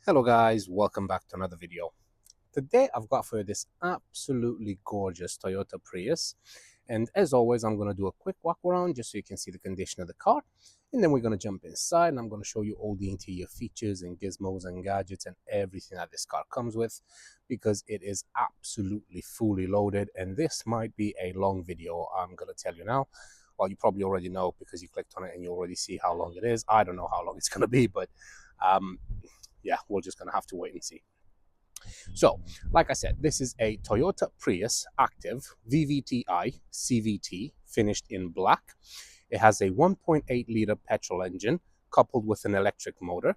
Hello guys, welcome back to another video. Today I've got for you this absolutely gorgeous Toyota Prius, and as always I'm going to do a quick walk around just so you can see the condition of the car, and then we're going to jump inside and I'm going to show you all the interior features and gizmos and gadgets and everything that this car comes with, because it is absolutely fully loaded. And this might be a long video, I'm going to tell you now. Well, you probably already know because you clicked on it and you already see how long it is. I don't know how long it's going to be, but yeah, we're just going to have to wait and see. So, like I said, this is a Toyota Prius Active Vvt-i CVT finished in black. It has a 1.8 liter petrol engine coupled with an electric motor.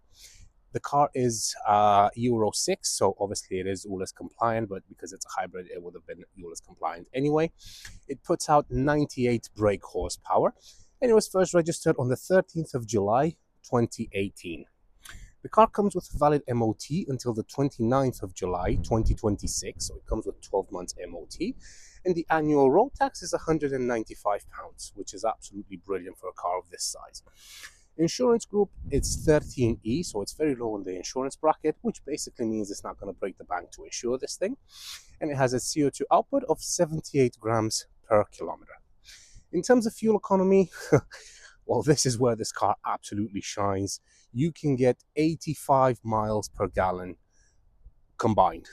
The car is Euro 6, so obviously it is ULEZ compliant, but because it's a hybrid, it would have been ULEZ compliant anyway. It puts out 98 brake horsepower, and it was first registered on the 13th of July, 2018. The car comes with valid MOT until the 29th of July 2026, so it comes with 12 months MOT, and the annual road tax is £195, which is absolutely brilliant for a car of this size. Insurance group, it's 13E, so it's very low in the insurance bracket, which basically means it's not going to break the bank to insure this thing, and it has a CO2 output of 78 grams per kilometer. In terms of fuel economy, well, this is where this car absolutely shines. You can get 85 miles per gallon combined,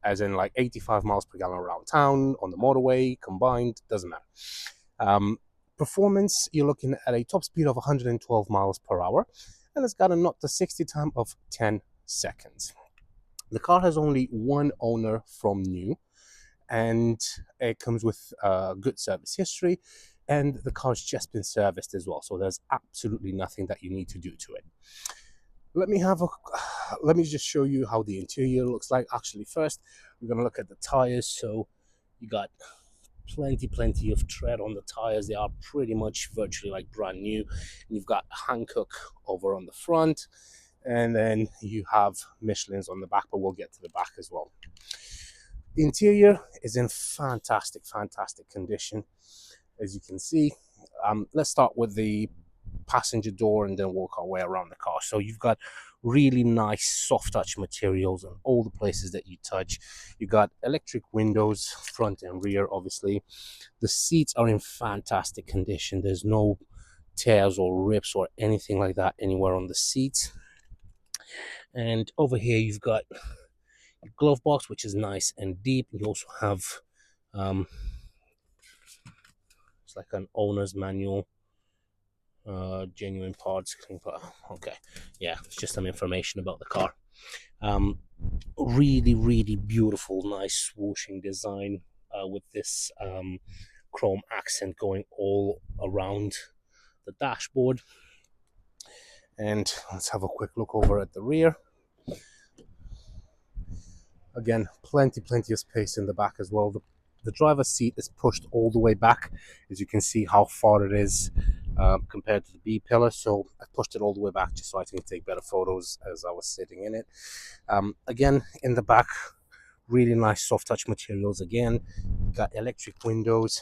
as in like 85 miles per gallon around town, on the motorway, combined, doesn't matter. Performance, you're looking at a top speed of 112 miles per hour, and it's got a 0 to 60 time of 10 seconds. The car has only one owner from new, and it comes with good service history, and the car's just been serviced as well, so there's absolutely nothing that you need to do to it. Let me just show you how the interior looks like. Actually, first we're going to look at the tires. So you got plenty of tread on the tires. They are pretty much virtually like brand new. You've got Hankook over on the front, and then you have Michelin's on the back, but we'll get to the back as well. The interior is in fantastic condition, as you can see. Let's start with the passenger door and then work our way around the car. So you've got really nice soft touch materials on all the places that you touch. You got electric windows, front and rear, obviously. The seats are in fantastic condition. There's no tears or rips or anything like that anywhere on the seats. And over here you've got your glove box, which is nice and deep. You also have it's like an owner's manual, genuine parts. Okay, yeah, it's just some information about the car. Really beautiful, nice swooshing design with this chrome accent going all around the dashboard. And let's have a quick look over at the rear. Again, plenty of space in the back as well. The driver's seat is pushed all the way back, as you can see how far it is compared to the B pillar. So I pushed it all the way back just so I can take better photos as I was sitting in it. Again, in the back, really nice soft touch materials. Again, got electric windows.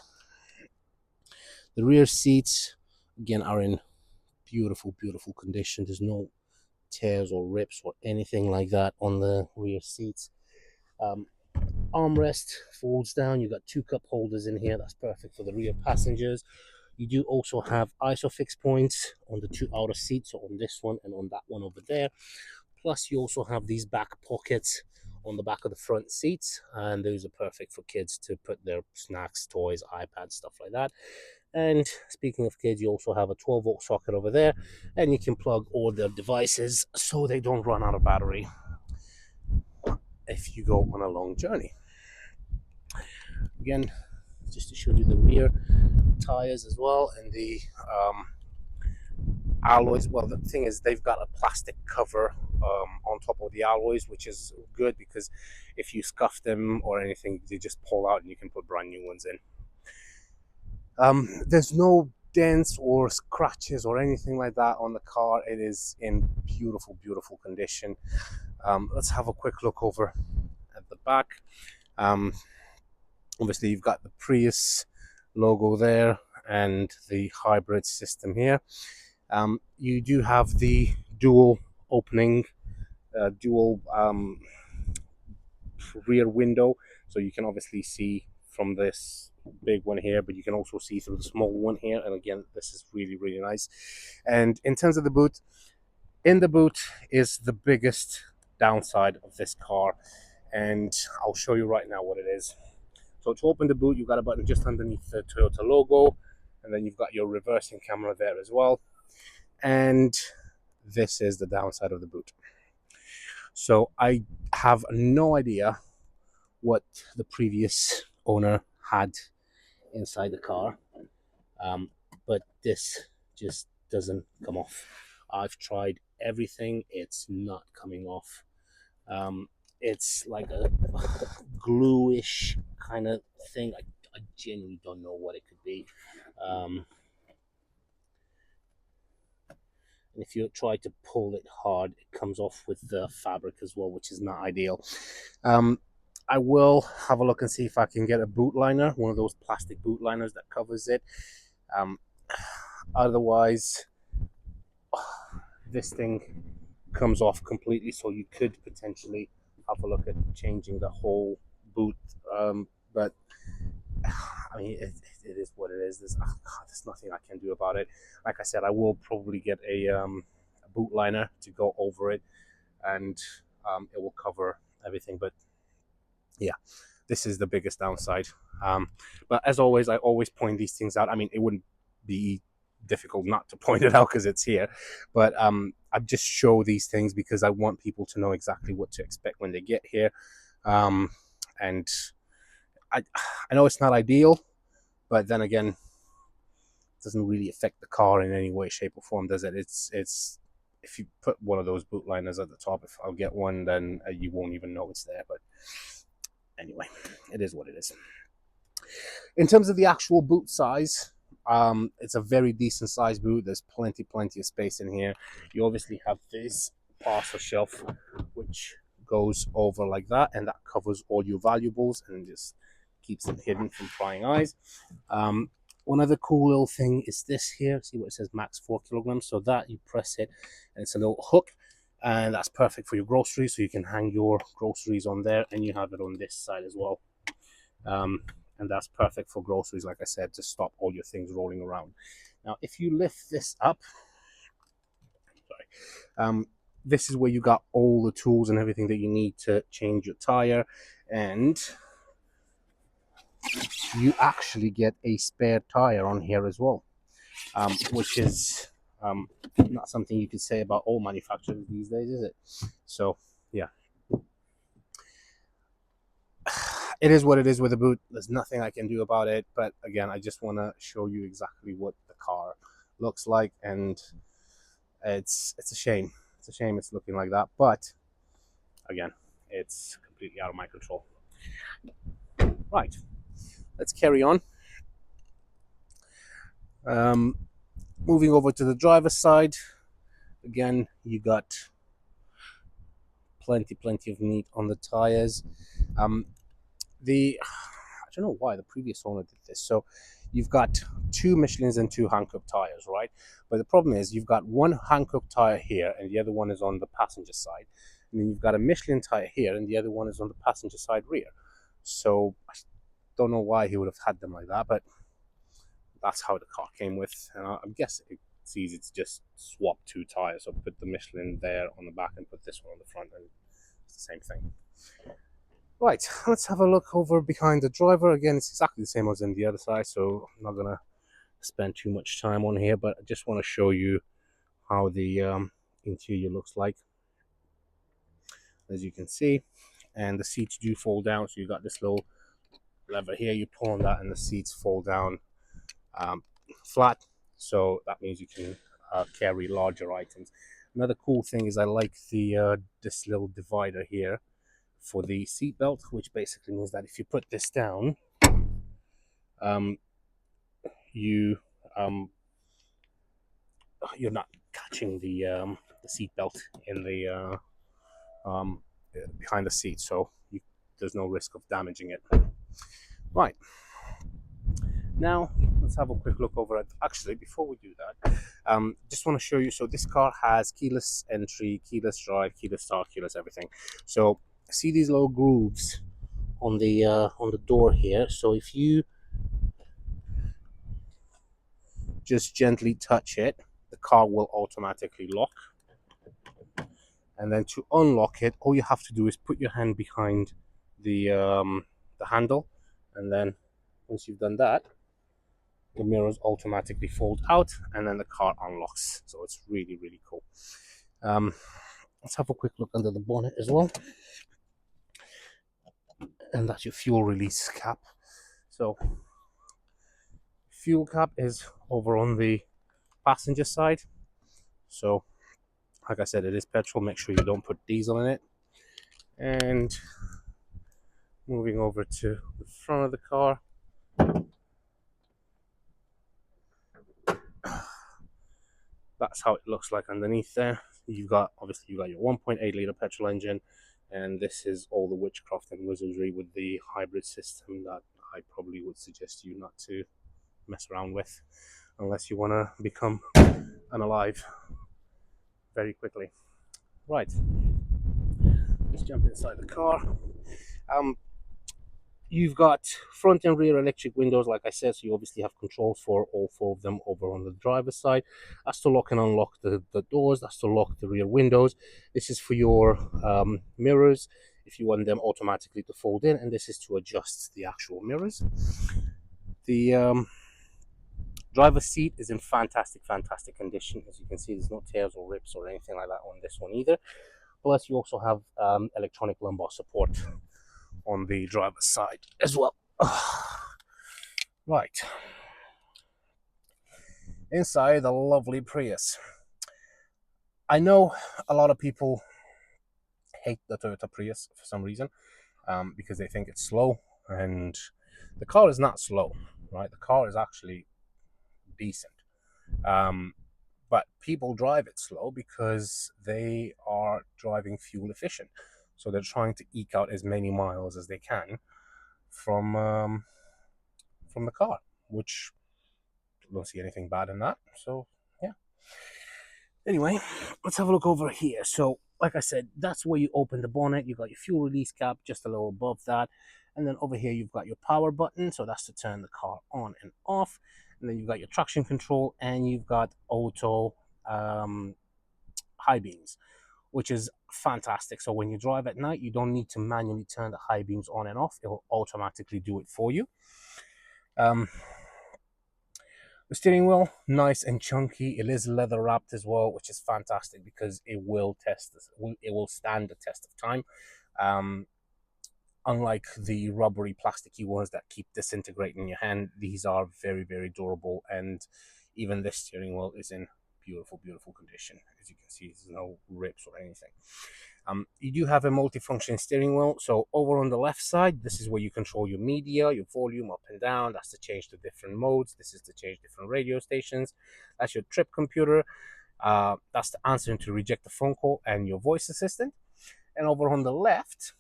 The rear seats again are in beautiful condition. There's no tears or rips or anything like that on the rear seats. Armrest folds down. You've got two cup holders in here. That's perfect for the rear passengers. You do also have ISOFIX points on the two outer seats, so on this one and on that one over there. Plus you also have these back pockets on the back of the front seats, and those are perfect for kids to put their snacks, toys, iPads, stuff like that. And speaking of kids, you also have a 12-volt socket over there, and you can plug all their devices so they don't run out of battery if you go on a long journey. Again, just to show you the rear tires as well, and the alloys. Well, the thing is, they've got a plastic cover on top of the alloys, which is good because if you scuff them or anything, they just pull out and you can put brand new ones in. There's no dents or scratches or anything like that on the car. It is in beautiful condition. Let's have a quick look over at the back. Obviously you've got the Prius logo there and the hybrid system here. You do have the dual opening dual rear window, so you can obviously see from this big one here, but you can also see through the small one here. And again, this is really, really nice. And in terms of the boot, in the boot is the biggest downside of this car, and I'll show you right now what it is. So to open the boot, you've got a button just underneath the Toyota logo, and then you've got your reversing camera there as well. And this is the downside of the boot. So I have no idea what the previous owner had inside the car, but this just doesn't come off. I've tried everything, it's not coming off. It's like a gluish kind of thing. I genuinely don't know what it could be. And if you try to pull it hard, it comes off with the fabric as well, which is not ideal. I will have a look and see if I can get a boot liner, one of those plastic boot liners that covers it. Otherwise, this thing comes off completely, so you could potentially have a look at changing the whole boot. But I mean, it is what it is. There's nothing I can do about it. Like I said, I will probably get a boot liner to go over it, and it will cover everything. But yeah, this is the biggest downside. But as always, I always point these things out. I mean, it wouldn't be difficult not to point it out because it's here, but I just show these things because I want people to know exactly what to expect when they get here. And I know it's not ideal, but then again, it doesn't really affect the car in any way, shape, or form, does it? It's if you put one of those boot liners at the top, if I'll get one, then you won't even know it's there. But anyway, it is what it is. In terms of the actual boot size, it's a very decent size boot. There's plenty of space in here. You obviously have this parcel shelf which goes over like that, and that covers all your valuables and just keeps them hidden from prying eyes. One other cool little thing is this here. See what it says, max 4 kilograms. So that you press it and it's a little hook, and that's perfect for your groceries, so you can hang your groceries on there, and you have it on this side as well. And that's perfect for groceries, like I said, to stop all your things rolling around. Now, if you lift this up, this is where you got all the tools and everything that you need to change your tire, and you actually get a spare tire on here as well, which is not something you could say about all manufacturers these days, is it? So, yeah. It is what it is with the boot. There's nothing I can do about it. But again, I just want to show you exactly what the car looks like, and it's a shame. It's a shame it's looking like that. But again, it's completely out of my control. Right, let's carry on. Moving over to the driver's side. Again, you got plenty of meat on the tires. I don't know why the previous owner did this. So you've got 2 Michelins and 2 Hankook tires, right? But the problem is you've got one Hankook tire here and the other one is on the passenger side. And then you've got a Michelin tire here and the other one is on the passenger side rear. So I don't know why he would have had them like that, but that's how the car came with. And I'm guessing it's easy to just swap 2 tires. So put the Michelin there on the back and put this one on the front, and it's the same thing. Right, let's have a look over behind the driver. Again, it's exactly the same as on the other side, so I'm not going to spend too much time on here, but I just want to show you how the interior looks like, as you can see. And the seats do fall down, so you've got this little lever here, you pull on that and the seats fall down flat, so that means you can carry larger items. Another cool thing is I like the this little divider here for the seat belt, which basically means that if you put this down, you're not catching the seat belt in the behind the seat, so there's no risk of damaging it. Right, now let's have a quick look over at, actually, before we do that, just want to show you, so this car has keyless entry, keyless drive, keyless start, keyless everything. So see these little grooves on the door here. So if you just gently touch it, the car will automatically lock. And then to unlock it, all you have to do is put your hand behind the handle, and then once you've done that, the mirrors automatically fold out, and then the car unlocks. So it's really, really cool. Let's have a quick look under the bonnet as well. And that's your fuel release cap. So fuel cap is over on the passenger side. So like I said, it is petrol. Make sure you don't put diesel in it. And moving over to the front of the car, that's how it looks like underneath there. You've got, obviously, you've got your 1.8 litre petrol engine, and this is all the witchcraft and wizardry with the hybrid system that I probably would suggest you not to mess around with unless you want to become unalive very quickly. Right, let's jump inside the car. You've got front and rear electric windows, like I said, so you obviously have controls for all four of them over on the driver's side. That's to lock and unlock the doors, that's to lock the rear windows. This is for your mirrors, if you want them automatically to fold in, and this is to adjust the actual mirrors. The driver's seat is in fantastic condition. As you can see, there's no tears or rips or anything like that on this one either. Plus, you also have electronic lumbar support on the driver's side as well. Right, inside the lovely Prius. I know a lot of people hate the Toyota Prius for some reason, because they think it's slow, and the car is not slow, right? The car is actually decent, but people drive it slow because they are driving fuel efficient, so they're trying to eke out as many miles as they can from the car, which I don't see anything bad in that. So yeah. Anyway, let's have a look over here. So like I said, that's where you open the bonnet. You got your fuel release cap just a little above that, and then over here you've got your power button, so that's to turn the car on and off. And then you've got your traction control, and you've got auto high beams, which is fantastic. So when you drive at night, you don't need to manually turn the high beams on and off. It will automatically do it for you. The steering wheel, nice and chunky. It is leather wrapped as well, which is fantastic because it will stand the test of time. Unlike the rubbery plasticky ones that keep disintegrating in your hand, these are very, very durable, and even this steering wheel is in beautiful condition. As you can see, there's no rips or anything. You do have a multifunction steering wheel. So over on the left side, this is where you control your media, your volume up and down. That's to change to different modes. This is to change different radio stations. That's your trip computer. That's to answer and to reject the phone call, and your voice assistant. And over on the left,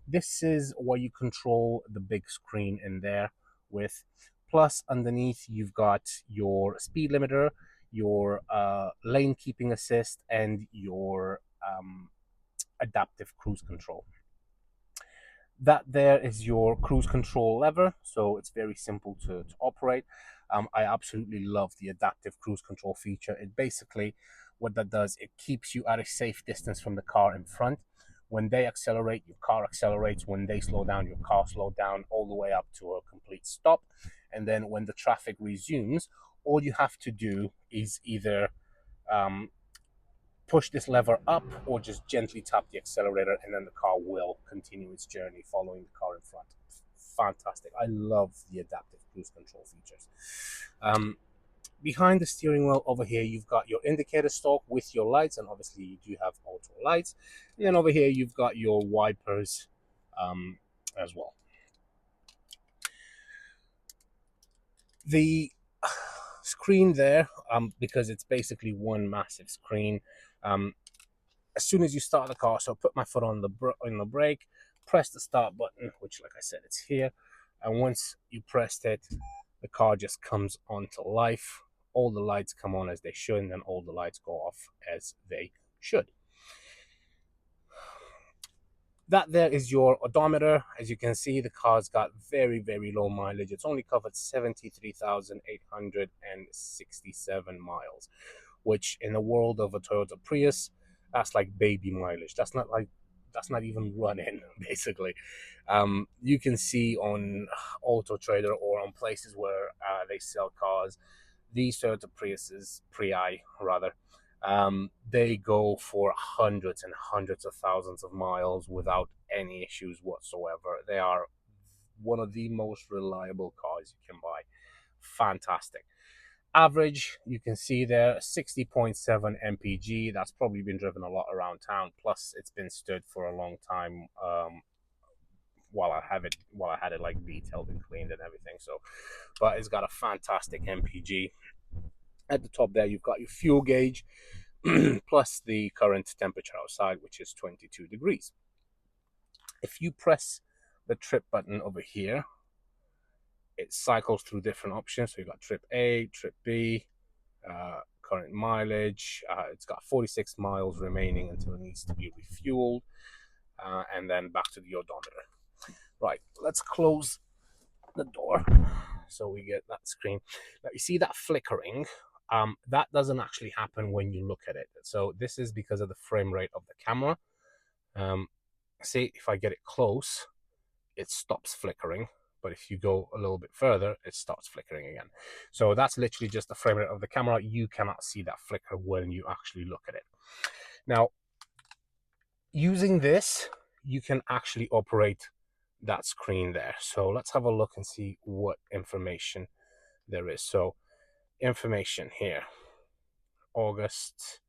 this is where you control the big screen in there with. Plus, underneath, you've got your speed limiter, your lane keeping assist, and your adaptive cruise control. That there is your cruise control lever, so it's very simple to operate. I absolutely love the adaptive cruise control feature. It basically, what that does, it keeps you at a safe distance from the car in front. When they accelerate, your car accelerates. When they slow down, your car slows down all the way up to a complete stop. And then when the traffic resumes, all you have to do is either push this lever up or just gently tap the accelerator, and then the car will continue its journey following the car in front. Fantastic. I love the adaptive cruise control features. Behind the steering wheel over here, you've got your indicator stalk with your lights, and obviously you do have auto lights. And then over here, you've got your wipers as well. The screen there, because it's basically one massive screen, as soon as you start the car, so put my foot on the brake, press the start button, which, like I said, it's here, and once you pressed it, the car just comes on to life. All the lights come on as they should, and then all the lights go off as they should. That there is your odometer. As you can see, the car's got very, very low mileage. It's only covered 73,867 miles, which in the world of a Toyota Prius, that's like baby mileage. That's not even running, basically. You can see on Auto Trader or on places where they sell cars, these Toyota Priuses, Prii rather, they go for hundreds and hundreds of thousands of miles without any issues whatsoever. They are one of the most reliable cars you can buy. Fantastic. Average, you can see there, 60.7 mpg. That's probably been driven a lot around town. Plus, it's been stood for a long time while I had it like detailed and cleaned and everything. So, but it's got a fantastic mpg. At the top there, you've got your fuel gauge plus the current temperature outside, which is 22 degrees. If you press the trip button over here, it cycles through different options. So you've got trip A, trip B, current mileage. It's got 46 miles remaining until it needs to be refueled, and then back to the odometer. Right, let's close the door so we get that screen. Now you see that flickering. That doesn't actually happen when you look at it. So this is because of the frame rate of the camera. See, if I get it close, it stops flickering. But if you go a little bit further, it starts flickering again. So that's literally just the frame rate of the camera. You cannot see that flicker when you actually look at it. Now, using this, you can actually operate that screen there. So let's have a look and see what information there is. So information here, August,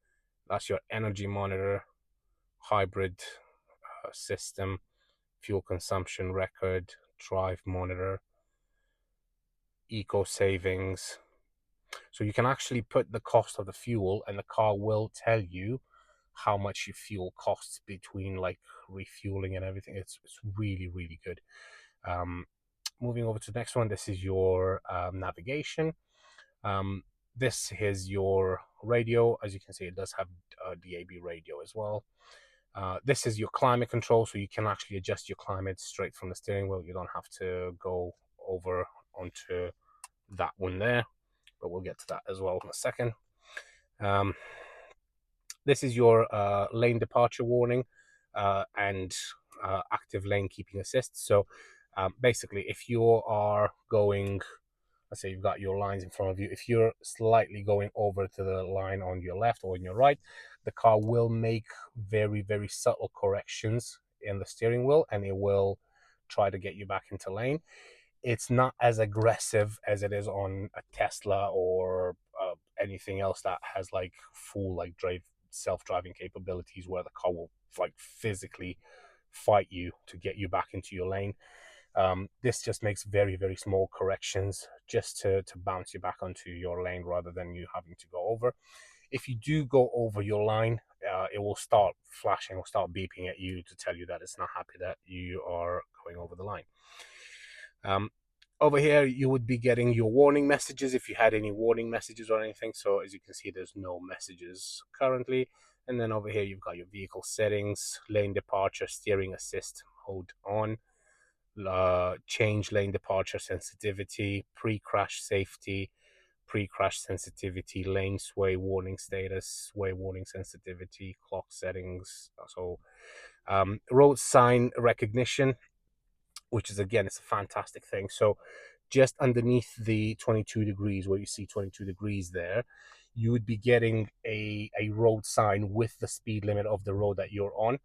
that's your energy monitor, hybrid system, fuel consumption record, drive monitor, eco savings. So you can actually put the cost of the fuel and the car will tell you how much your fuel costs between like refueling and everything. It's really, really good. Moving over to the next one, this is your navigation. This is your radio. As you can see, it does have DAB radio as well. This is your climate control, so you can actually adjust your climate straight from the steering wheel. You don't have to go over onto that one there, but we'll get to that as well in a second. This is your lane departure warning and active lane keeping assist. So basically, if you are going, let's say you've got your lines in front of you, if you're slightly going over to the line on your left or on your right, the car will make very, very subtle corrections in the steering wheel and it will try to get you back into lane. It's not as aggressive as it is on a Tesla or anything else that has like full like self-driving capabilities where the car will like physically fight you to get you back into your lane. This just makes very, very small corrections just to bounce you back onto your lane rather than you having to go over. If you do go over your line, it will start flashing or start beeping at you to tell you that it's not happy that you are going over the line. Over here, you would be getting your warning messages if you had any warning messages or anything. So as you can see, there's no messages currently. And then over here, you've got your vehicle settings, lane departure, steering assist mode on, change lane departure sensitivity, pre-crash safety, pre-crash sensitivity, lane sway warning status, sway warning sensitivity, clock settings. So road sign recognition, which is, again, it's a fantastic thing. So just underneath the 22 degrees, where you see 22 degrees there, you would be getting a road sign with the speed limit of the road that you're on,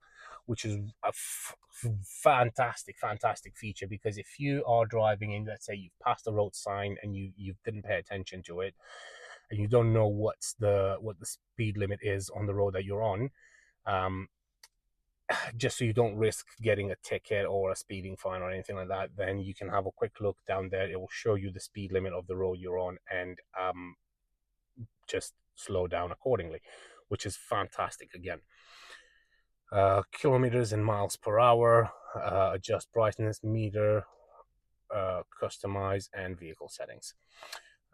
which is a fantastic feature. Because if you are driving and let's say you've passed a road sign and you didn't pay attention to it and you don't know what the speed limit is on the road that you're on, just so you don't risk getting a ticket or a speeding fine or anything like that, then you can have a quick look down there. It will show you the speed limit of the road you're on and just slow down accordingly, which is fantastic. Again, kilometers and miles per hour, adjust brightness meter, customize and vehicle settings,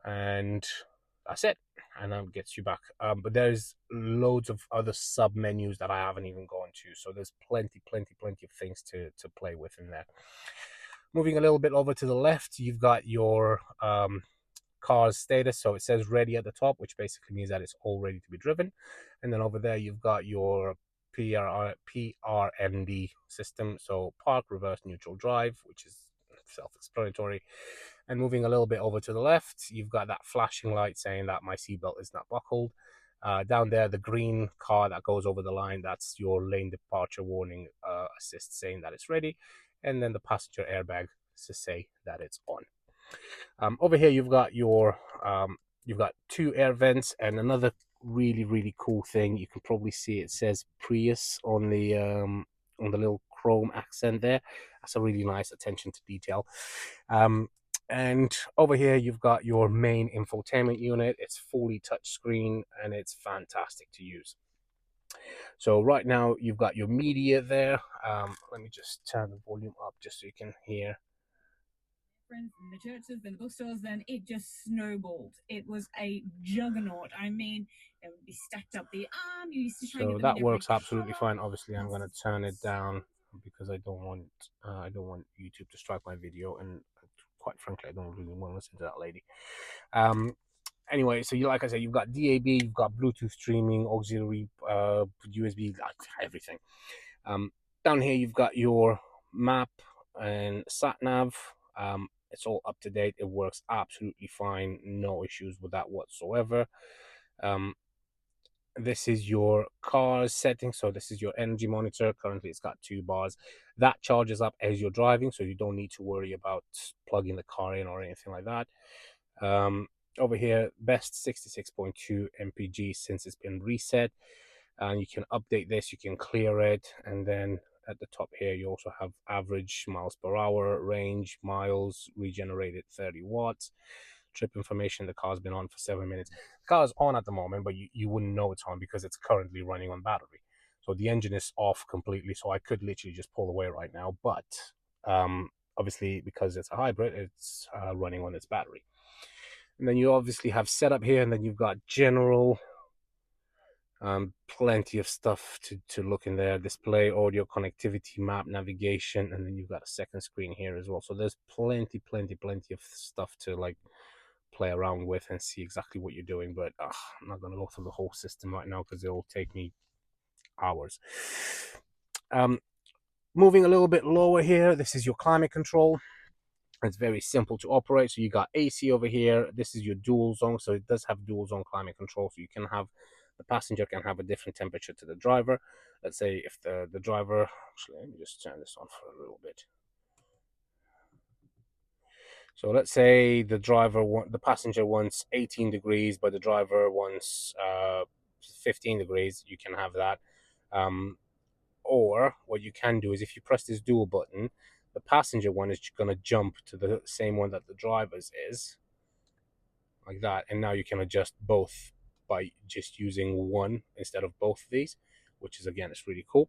and that's it. And that gets you back. But there's loads of other sub menus that I haven't even gone to, so there's plenty of things to play with in there. Moving a little bit over to the left, you've got your car's status. So it says ready at the top, which basically means that it's all ready to be driven. And then over there, you've got your PRND system. So park, reverse, neutral, drive, which is self-explanatory. And moving a little bit over to the left, you've got that flashing light saying that my seatbelt is not buckled. Down there, the green car that goes over the line, that's your lane departure warning assist saying that it's ready. And then the passenger airbag to say that it's on. Over here, you've got your you've got two air vents, and another really cool thing. You can probably see it says Prius on the little chrome accent there. That's a really nice attention to detail. And over here, you've got your main infotainment unit. It's fully touchscreen and it's fantastic to use. So right now, you've got your media there. Let me just turn the volume up just so you can hear. Friends in the churches, then the bookstores, then it just snowballed. It was a juggernaut. I mean, it would be stacked up the arm. You used to try and So get them that in every works absolutely color. fine. Obviously, I'm going to turn it down because I don't want YouTube to strike my video, and quite frankly, I don't really want to listen to that lady. Anyway, so you, like I said, you've got DAB, you've got Bluetooth streaming, auxiliary, USB, like everything. Down here, you've got your map and sat nav. It's all up to date. It works absolutely fine. No issues with that whatsoever. This is your car setting. So this is your energy monitor. Currently, it's got 2 bars. That charges up as you're driving, so you don't need to worry about plugging the car in or anything like that. Over here, best 66.2 mpg since it's been reset. And you can update this, you can clear it, and then at the top here you also have average miles per hour, range, miles, regenerated 30 watts, trip information. The car's been on for 7 minutes. The car's on at the moment, but you wouldn't know it's on because it's currently running on battery. So the engine is off completely, so I could literally just pull away right now, but obviously because it's a hybrid, it's running on its battery. And then you obviously have setup here, and then you've got general, plenty of stuff to look in there: display, audio, connectivity, map, navigation, and then you've got a second screen here as well. So there's plenty of stuff to like play around with and see exactly what you're doing. But I'm not going to go through the whole system right now because it will take me hours. Moving a little bit lower here, this is your climate control. It's very simple to operate. So you got AC over here. This is your dual zone. So it does have dual zone climate control. So you can have, the passenger can have a different temperature to the driver. Let's say if the driver, actually, let me just turn this on for a little bit. So let's say the passenger wants 18 degrees, but the driver wants 15 degrees. You can have that. Or what you can do is if you press this dual button, the passenger one is going to jump to the same one that the driver's is, like that. And now you can adjust both by just using one instead of both of these, which is, again, it's really cool.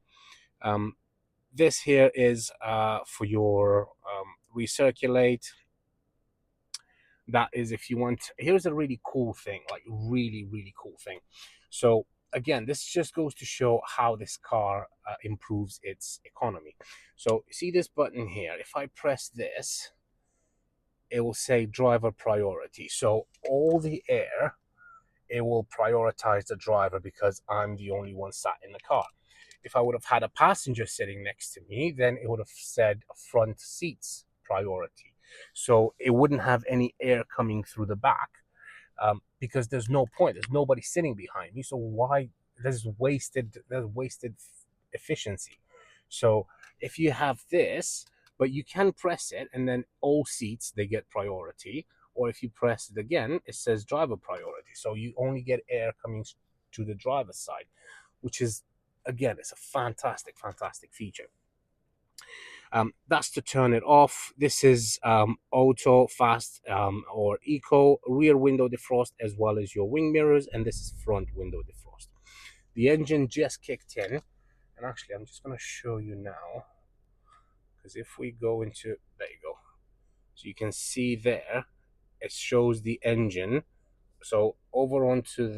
This here is for your recirculate. That is if you want. Here's a really cool thing, like really cool thing. So again, this just goes to show how this car improves its economy. So see this button here, if I press this, it will say driver priority. So all the air, it will prioritize the driver because I'm the only one sat in the car. If I would have had a passenger sitting next to me, then it would have said front seats priority. So it wouldn't have any air coming through the back, because there's no point. There's nobody sitting behind me. So why? There's wasted efficiency. So if you have this, but you can press it, and then all seats, they get priority. Or if you press it again, it says driver priority. So you only get air coming to the driver's side, which is, again, it's a fantastic feature. That's to turn it off. This is auto, fast, or eco, rear window defrost, as well as your wing mirrors, and this is front window defrost. The engine just kicked in, and actually I'm just going to show you now, because if we go into, there you go, So you can see there, it shows the engine. So over onto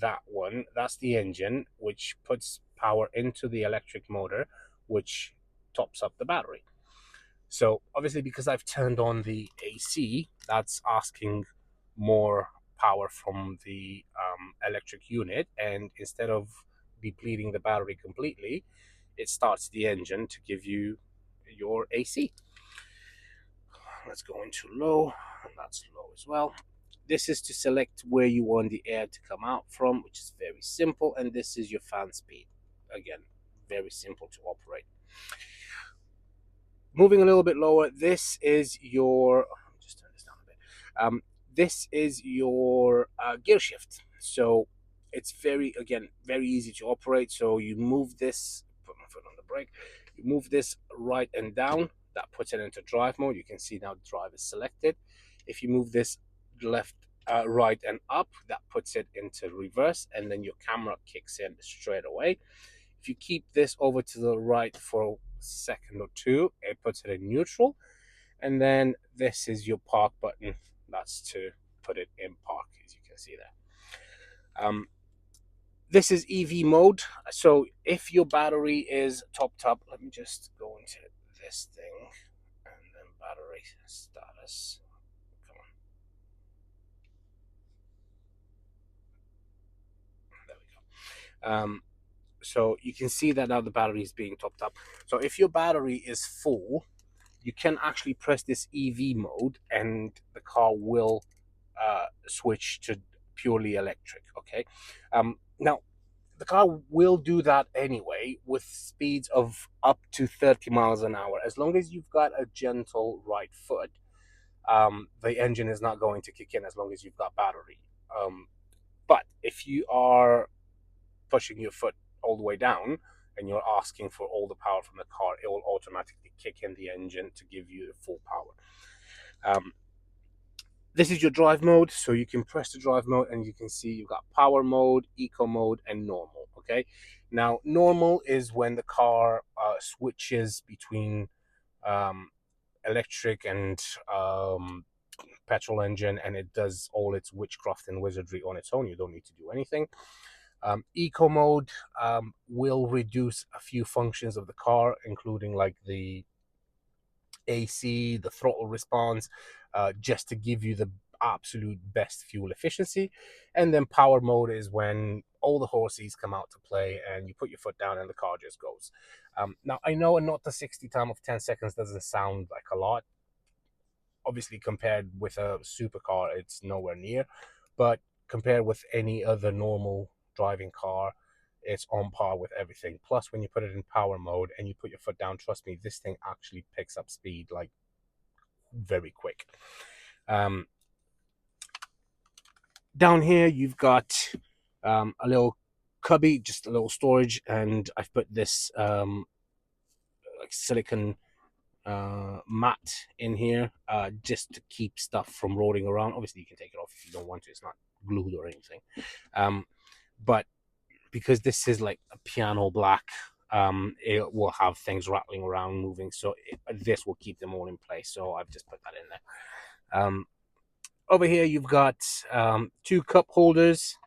that one, that's the engine, which puts power into the electric motor, which tops up the battery. So obviously, because I've turned on the AC, that's asking more power from the electric unit, and instead of depleting the battery completely, it starts the engine to give you your AC. Let's go into low, and that's low as well. This is to select where you want the air to come out from, which is very simple, and this is your fan speed. Again, very simple to operate. Moving a little bit lower, this is your, just turn this down a bit. This is your gear shift. So it's very easy to operate. So you move this, put my foot on the brake, you move this right and down, that puts it into drive mode. You can see now drive is selected. If you move this left, right and up, that puts it into reverse, and then your camera kicks in straight away. If you keep this over to the right for a second or two, it puts it in neutral. And then this is your park button. That's to put it in park, as you can see there. This is EV mode. So if your battery is topped up, let me just go into this thing and then battery status. Come on. There we go. So you can see that now the battery is being topped up. So if your battery is full, you can actually press this EV mode and the car will switch to purely electric. Okay. Now, the car will do that anyway with speeds of up to 30 miles an hour. As long as you've got a gentle right foot, the engine is not going to kick in as long as you've got battery. But if you are pushing your foot all the way down and you're asking for all the power from the car, it will automatically kick in the engine to give you the full power. This is your drive mode, so you can press the drive mode and you can see you've got power mode, eco mode, and normal. Okay, now normal is when the car switches between um, electric and petrol engine, and it does all its witchcraft and wizardry on its own. You don't need to do anything. Eco mode will reduce a few functions of the car, including like the AC, the throttle response, just to give you the absolute best fuel efficiency. And then power mode is when all the horses come out to play and you put your foot down and the car just goes. Now, I know a 0 to 60 time of 10 seconds doesn't sound like a lot. Obviously, compared with a supercar, it's nowhere near. But compared with any other normal driving car, it's on par with everything. Plus, when you put it in power mode and you put your foot down, trust me, this thing actually picks up speed like very quick. Down here, you've got a little cubby, just a little storage, and I've put this like silicon mat in here just to keep stuff from rolling around. Obviously, you can take it off if you don't want to. It's not glued or anything. But because this is like a piano black, it will have things rattling around, moving. So this will keep them all in place. So I've just put that in there. Over here, you've got two cup holders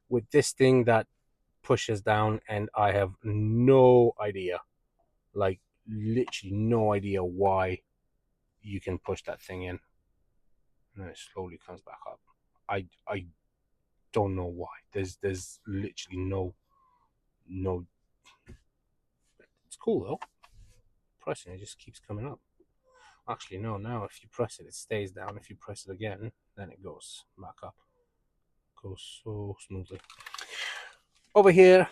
with this thing that pushes down, and I have no idea, like literally no idea why you can push that thing in. And then it slowly comes back up. I don't know why. There's literally no. It's cool though. Pressing it just keeps coming up. Actually, no. Now if you press it, it stays down. If you press it again, then it goes back up. Goes so smoothly. Over here,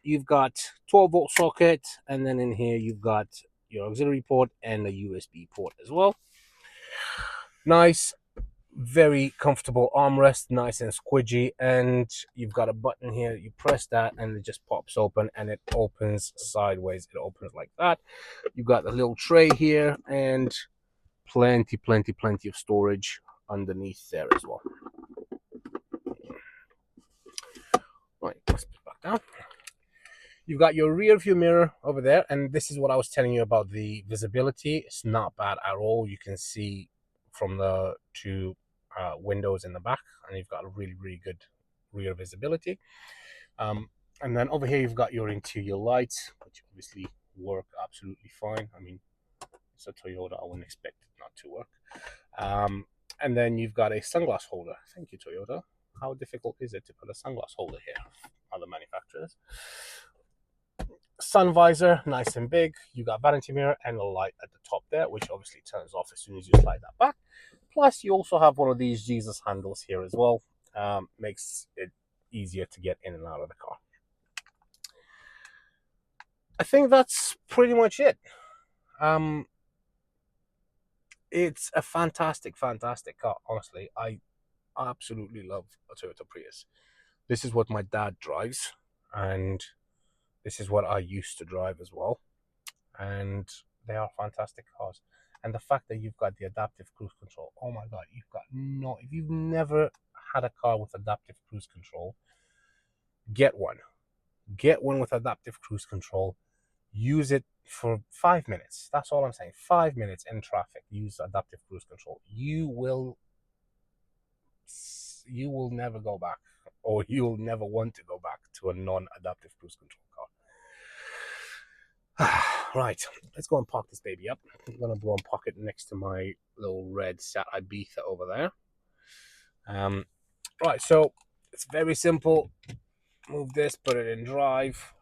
you've got 12-volt socket, and then in here you've got your auxiliary port and a USB port as well. Nice, very comfortable armrest, nice and squidgy, and you've got a button here. You press that and it just pops open and it opens sideways. It opens like that. You've got a little tray here and plenty of storage underneath there as well. Right, let's put it back down. You've got your rear view mirror over there, and this is what I was telling you about the visibility. It's not bad at all. You can see from the two windows in the back, and you've got a really, really good rear visibility. And then over here, you've got your interior lights, which obviously work absolutely fine. I mean, it's a Toyota, I wouldn't expect it not to work. And then you've got a sunglass holder. Thank you, Toyota. How difficult is it to put a sunglass holder here? Other manufacturers. Sun visor, nice and big. You got vanity mirror and a light at the top there, which obviously turns off as soon as you slide that back. Plus, you also have one of these Jesus handles here as well. Makes it easier to get in and out of the car. I think that's pretty much it. It's a fantastic, fantastic car. Honestly, I absolutely love a Toyota Prius. This is what my dad drives, and this is what I used to drive as well. And they are fantastic cars. And the fact that you've got the adaptive cruise control, oh my god, if you've never had a car with adaptive cruise control, get one. Get one with adaptive cruise control. Use it for 5 minutes. That's all I'm saying. 5 minutes in traffic. Use adaptive cruise control. You will never go back, or you'll never want to go back to a non-adaptive cruise control car. Right, let's go and park this baby up. I'm gonna go and park it next to my little red Seat Ibiza over there. Right, so it's very simple. Move this, put it in drive,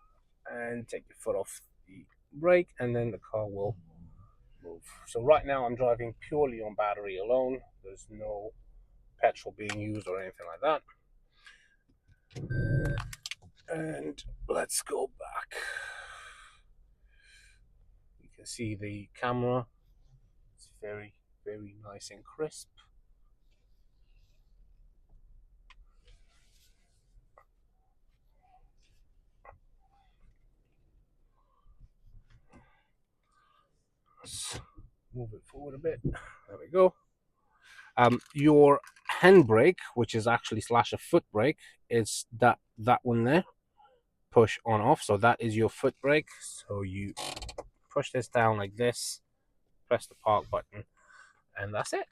and take your foot off the brake, and then the car will move. So right now I'm driving purely on battery alone. There's no petrol being used or anything like that. And let's go back. You can see the camera. It's very, very nice and crisp. Let's move it forward a bit. There we go. Your handbrake, which is actually slash a foot brake, is that one there. Push on off. So that is your foot brake. So you push this down like this, press the park button, and that's it.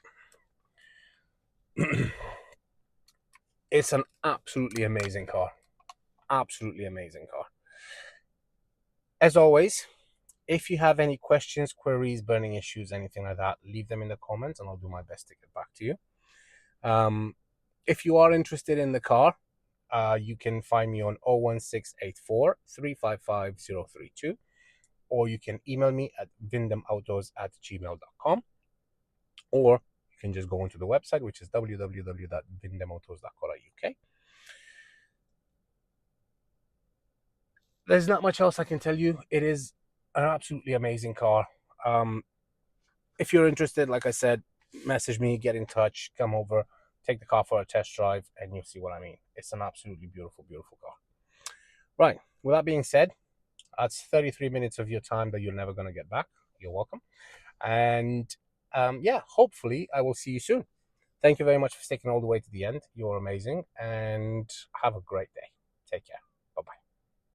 It's an absolutely amazing car. Absolutely amazing car. As always, if you have any questions, queries, burning issues, anything like that, leave them in the comments and I'll do my best to get back to you. If you are interested in the car, you can find me on 01684 355 032, or you can email me at vindemautos@gmail.com, or you can just go onto the website, which is www.vindemautos.co.uk. There's not much else I can tell you. It is an absolutely amazing car. If you're interested, like I said, message me, get in touch, come over, take the car for a test drive, and you'll see what I mean. It's an absolutely beautiful, beautiful car. Right, with that being said, that's 33 minutes of your time that you're never going to get back. You're welcome. And yeah, hopefully I will see you soon. Thank you very much for sticking all the way to the end. You're amazing, and have a great day. Take care.